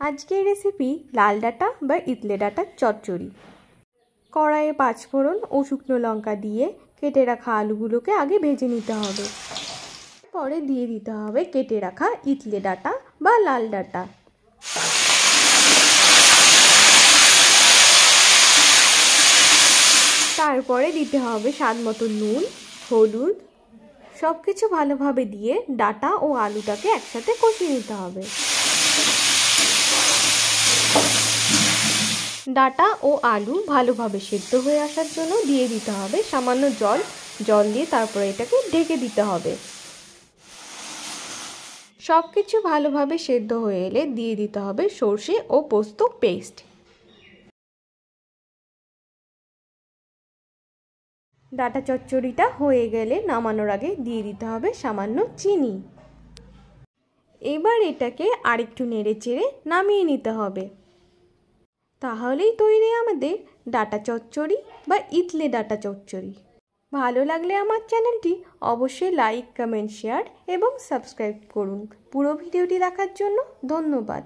আজকের রেসিপি লাল ডাঁটা বা ইতলে ডাঁটার চচ্চড়ি। কড়াইয়ে 5 ফোড়ন ও শুকনো লঙ্কা দিয়ে কেটে রাখা আলুগুলোকে আগে ভেজে নিতে হবে। পরে দিয়ে দিতে হবে কেটে রাখা ইতলে ডাঁটা বা লাল ডাঁটা। তারপরে দিতে হবে স্বাদ মতো নুন, হলুদ, সব কিছু ভালোভাবে দিয়ে ডাঁটা ও আলুটাকে একসাথে কষিয়ে নিতে হবে। ডাঁটা ও আলু ভালোভাবে সেদ্ধ হয়ে আসার জন্য দিয়ে দিতে হবে সামান্য জল দিয়ে তারপরে এটাকে ঢেকে দিতে হবে। সব কিছু ভালোভাবে সেদ্ধ হয়ে এলে দিয়ে দিতে হবে সর্ষে ও পোস্ত পেস্ট। ডাঁটা চচ্চড়িটা হয়ে গেলে নামানোর আগে দিয়ে দিতে হবে সামান্য চিনি। এবার এটাকে আরেকটু নেড়ে চেড়ে নামিয়ে নিতে হবে। তাহলেই তৈরি আমাদের ডাঁটা চচ্চড়ি বা ইতলে ডাঁটা চচ্চড়ি। ভালো লাগলে আমার চ্যানেলটি অবশ্যই লাইক, কমেন্ট, শেয়ার এবং সাবস্ক্রাইব করুন। পুরো ভিডিওটি দেখার জন্য ধন্যবাদ।